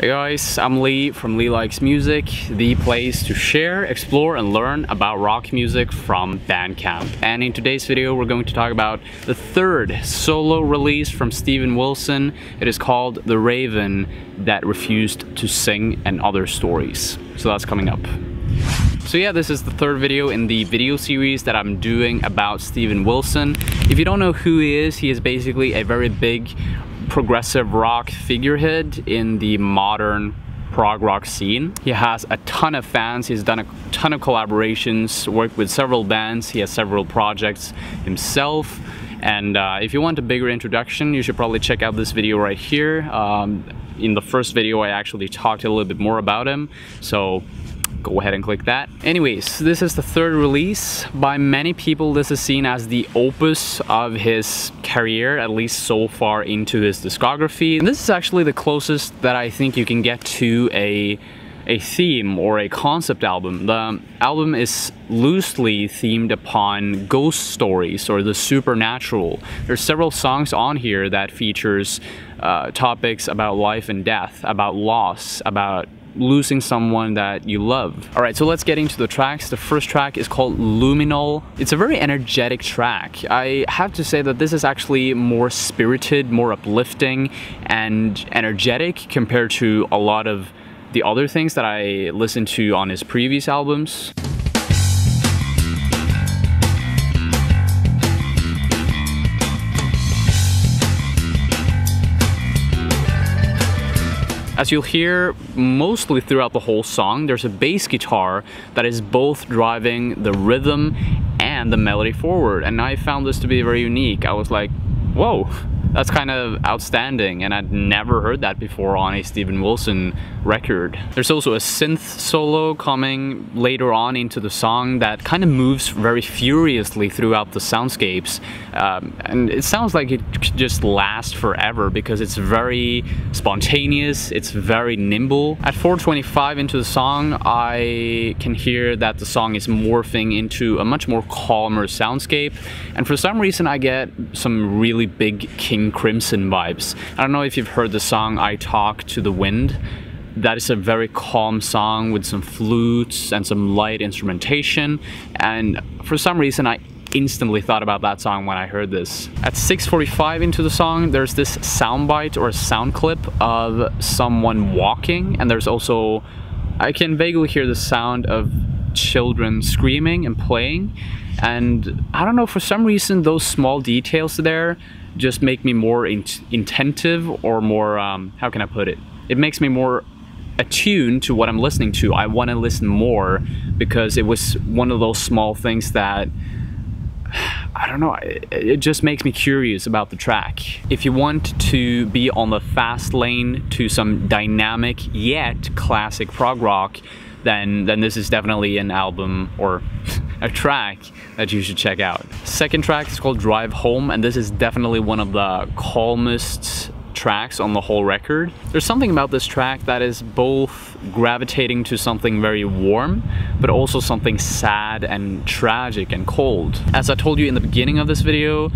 Hey guys, I'm Lee from Lee Likes Music, the place to share, explore and learn about rock music from Bandcamp. And in today's video we're going to talk about the third solo release from Steven Wilson. It is called The Raven That Refused to Sing and Other Stories. So that's coming up. So yeah, this is the third video in the video series that I'm doing about Steven Wilson. If you don't know who he is basically a very big progressive rock figurehead in the modern prog rock scene. He has a ton of fans, he's done a ton of collaborations, worked with several bands, he has several projects himself. And if you want a bigger introduction, you should probably check out this video right here. In the first video I actually talked a little bit more about him, so go ahead and click that. Anyways, this is the third release. By many people this is seen as the opus of his career, at least so far into his discography. And this is actually the closest that I think you can get to a theme or a concept album. The album is loosely themed upon ghost stories or the supernatural. There's several songs on here that features topics about life and death, about loss, about losing someone that you love. Alright, so let's get into the tracks. The first track is called Luminol. It's a very energetic track. I have to say that this is actually more spirited, more uplifting and energetic compared to a lot of the other things that I listened to on his previous albums. As you'll hear mostly throughout the whole song, there's a bass guitar that is both driving the rhythm and the melody forward, and I found this to be very unique. I was like, whoa, that's kind of outstanding, and I'd never heard that before on a Steven Wilson record. There's also a synth solo coming later on into the song that kind of moves very furiously throughout the soundscapes, and it sounds like it could just last forever because it's very spontaneous, it's very nimble. At 4:25 into the song, I can hear that the song is morphing into a much more calmer soundscape, and for some reason I get some really big King Crimson vibes. I don't know if you've heard the song I Talk to the Wind. That is a very calm song with some flutes and some light instrumentation, and for some reason I instantly thought about that song when I heard this. At 6:45 into the song, there's this soundbite or a sound clip of someone walking, and there's also, I can vaguely hear the sound of children screaming and playing, and I don't know, for some reason those small details there just make me more attentive, or more, how can I put it? It makes me more attuned to what I'm listening to. I want to listen more because it was one of those small things that, I don't know, it just makes me curious about the track. If you want to be on the fast lane to some dynamic yet classic prog rock, then this is definitely an album or a track that you should check out. Second track is called Drive Home, and this is definitely one of the calmest tracks on the whole record. There's something about this track that is both gravitating to something very warm, but also something sad and tragic and cold. As I told you in the beginning of this video,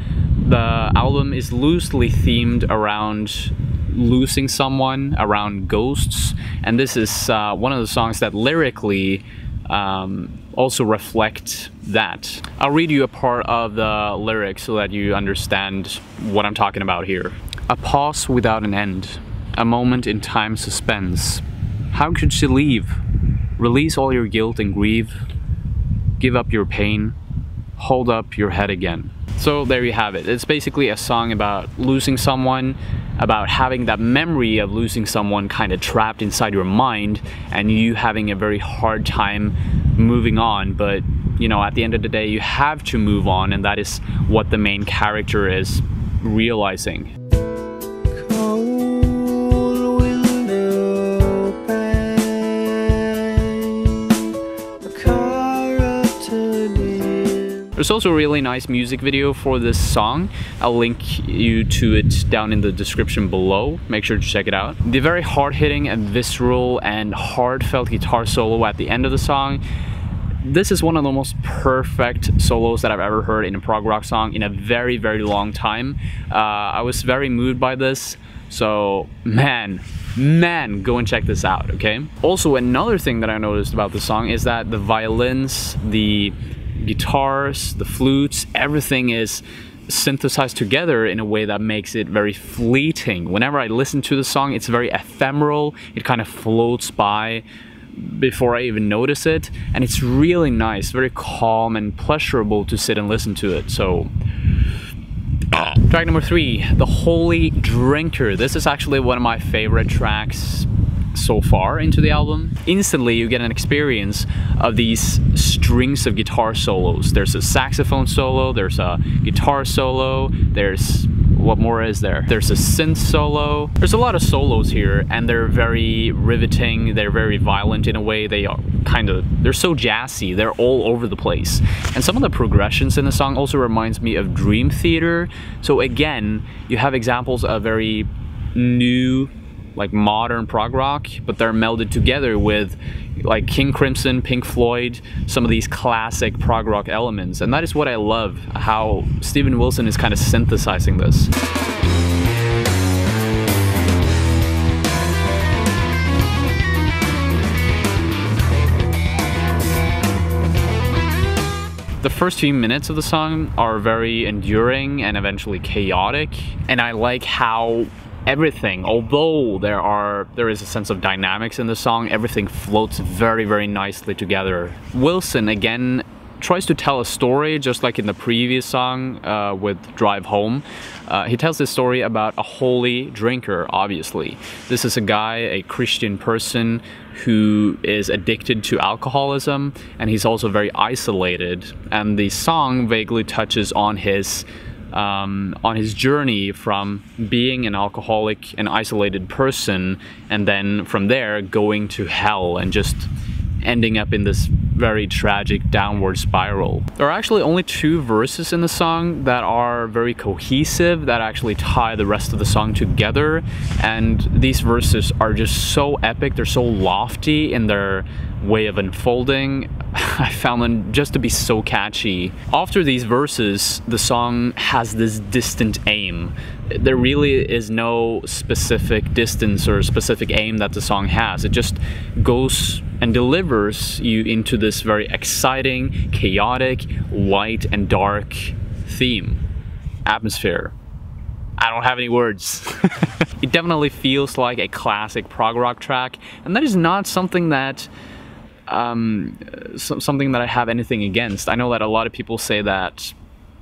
the album is loosely themed around losing someone, around ghosts, and this is one of the songs that lyrically also reflect that. I'll read you a part of the lyrics so that you understand what I'm talking about here. A pause without an end, a moment in time suspense. How could she leave? Release all your guilt and grief. Give up your pain. Hold up your head again. So there you have it. It's basically a song about losing someone, about having that memory of losing someone kind of trapped inside your mind, and you having a very hard time moving on, but you know, at the end of the day you have to move on, and that is what the main character is realizing. There's also a really nice music video for this song. I'll link you to it down in the description below. Make sure to check it out. The very hard-hitting and visceral and heartfelt guitar solo at the end of the song, this is one of the most perfect solos that I've ever heard in a prog rock song in a very, very long time. I was very moved by this. So, man, man, go and check this out, okay? Also, another thing that I noticed about the song is that the violins, the guitars, the flutes, everything is synthesized together in a way that makes it very fleeting. Whenever I listen to the song, it's very ephemeral. It kind of floats by before I even notice it, and it's really nice, very calm and pleasurable to sit and listen to it. So track number 3, The Holy Drinker. This is actually one of my favorite tracks so far into the album. Instantly you get an experience of these strings of guitar solos. There's a saxophone solo, there's a guitar solo, there's, what more is there? There's a synth solo. There's a lot of solos here, and they're very riveting, they're very violent in a way. They are they're so jazzy, they're all over the place. And some of the progressions in the song also reminds me of Dream Theater. So again, you have examples of very new, like modern prog rock, but they're melded together with like King Crimson, Pink Floyd, some of these classic prog rock elements. And that is what I love, how Steven Wilson is kind of synthesizing this. The first few minutes of the song are very enduring and eventually chaotic, and I like how everything, although there is a sense of dynamics in the song, everything floats very, very nicely together. Wilson again tries to tell a story, just like in the previous song with Drive Home. He tells this story about a holy drinker, obviously. This is a guy, a Christian person, who is addicted to alcoholism, and he's also very isolated. And the song vaguely touches on his journey from being an alcoholic, an isolated person, and then from there going to hell and just ending up in this very tragic downward spiral. There are actually only 2 verses in the song that are very cohesive, that actually tie the rest of the song together, and these verses are just so epic, they're so lofty in their way of unfolding. I found them just to be so catchy. After these verses, the song has this distant aim. There really is no specific distance or specific aim that the song has. It just goes and delivers you into this very exciting, chaotic, light and dark theme, atmosphere. I don't have any words. It definitely feels like a classic prog rock track, and that is not something that something that I have anything against. I know that a lot of people say that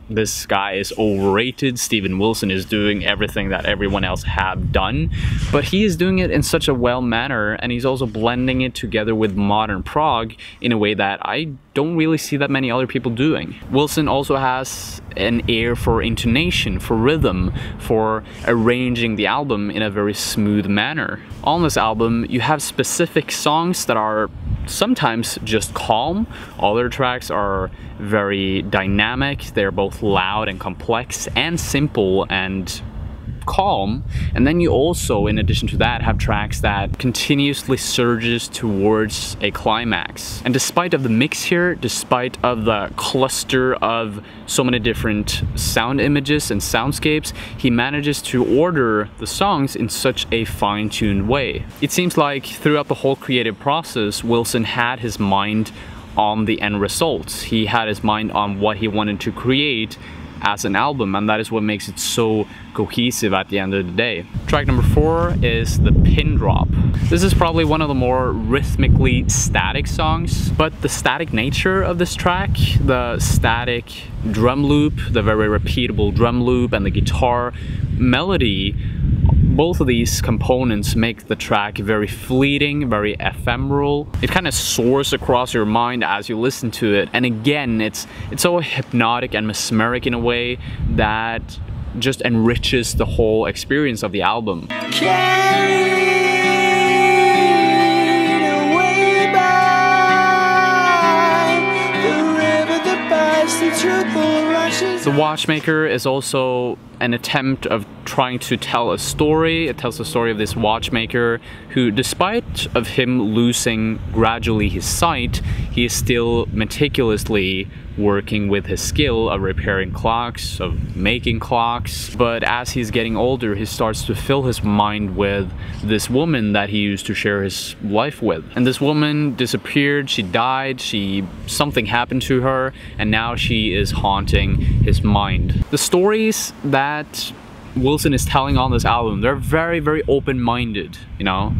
this guy is overrated, Steven Wilson is doing everything that everyone else have done, but he is doing it in such a well manner, and he's also blending it together with modern prog in a way that I don't really see that many other people doing. Wilson also has an ear for intonation, for rhythm, for arranging the album in a very smooth manner. On this album, you have specific songs that are sometimes just calm. Other tracks are very dynamic. They're both loud and complex, and simple and calm. And then you also, in addition to that, have tracks that continuously surges towards a climax. And despite of the mix here, despite of the cluster of so many different sound images and soundscapes, he manages to order the songs in such a fine-tuned way. It seems like throughout the whole creative process, Wilson had his mind on the end results. He had his mind on what he wanted to create as an album, and that is what makes it so cohesive at the end of the day. Track number 4 is The Pin Drop. This is probably one of the more rhythmically static songs, but the static nature of this track, the static drum loop, the very repeatable drum loop, and the guitar melody, both of these components make the track very fleeting, very ephemeral. It kind of soars across your mind as you listen to it, and again, it's so hypnotic and mesmeric in a way that just enriches the whole experience of the album. The Watchmaker is also an attempt of trying to tell a story. It tells the story of this watchmaker who, despite of him losing gradually his sight, he is still meticulously working with his skill of repairing clocks, of making clocks. But as he's getting older, he starts to fill his mind with this woman that he used to share his life with. And this woman disappeared, she died, something happened to her, and now she is haunting his mind. The stories that Wilson is telling on this album, they're very, very open-minded, you know?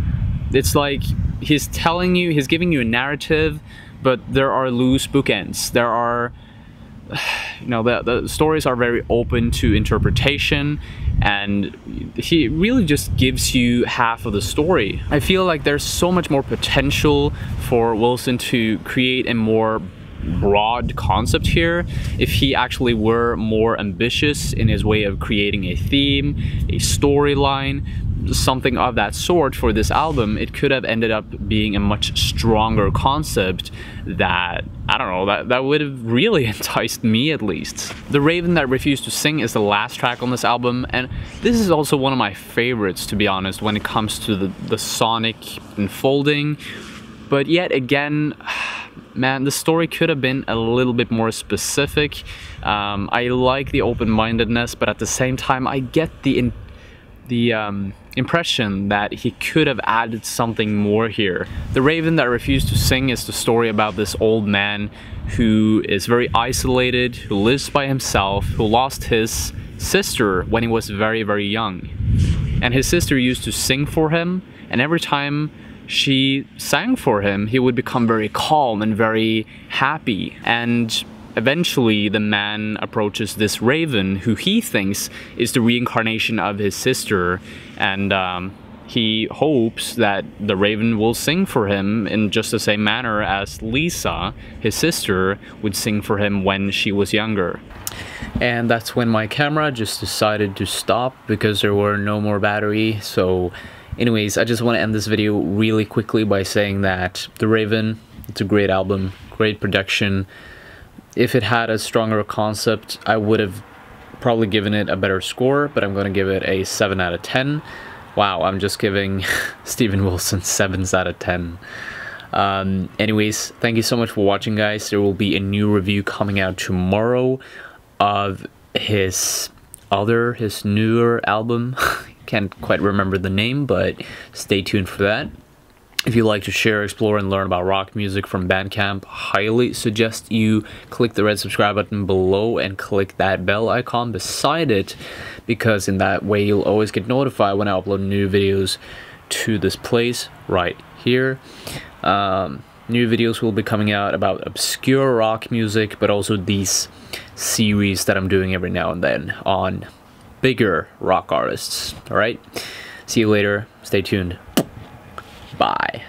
It's like he's giving you a narrative, but there are loose bookends. There are, you know, the stories are very open to interpretation, and he really just gives you half of the story. I feel like there's so much more potential for Wilson to create a more broad concept here if he actually were more ambitious in his way of creating a theme, a storyline, something of that sort for this album. It could have ended up being a much stronger concept that, I don't know, that would have really enticed me at least. The Raven That Refused to Sing is the last track on this album, and this is also one of my favorites, to be honest, when it comes to the sonic unfolding. But yet again, man, the story could have been a little bit more specific. I like the open-mindedness, but at the same time, I get the impression that he could have added something more here. The Raven That Refused to Sing is the story about this old man who is very isolated, who lives by himself, who lost his sister when he was very, very young. And his sister used to sing for him, and every time she sang for him, he would become very calm and very happy. And eventually the man approaches this raven who he thinks is the reincarnation of his sister, and he hopes that the raven will sing for him in just the same manner as Lisa, his sister, would sing for him when she was younger. And that's when my camera just decided to stop because there were no more battery. So anyways, I just want to end this video really quickly by saying that The Raven, it's a great album, great production. If it had a stronger concept, I would have probably given it a better score, but I'm going to give it a 7 out of 10. Wow, I'm just giving Steven Wilson 7s out of 10. Anyways, thank you so much for watching, guys. There will be a new review coming out tomorrow of his newer album. Can't quite remember the name, but stay tuned for that. If you like to share, explore, and learn about rock music from Bandcamp, highly suggest you click the red subscribe button below and click that bell icon beside it, because in that way you'll always get notified when I upload new videos to this place right here. New videos will be coming out about obscure rock music, but also these series that I'm doing every now and then on bigger rock artists. Alright, see you later, stay tuned, bye.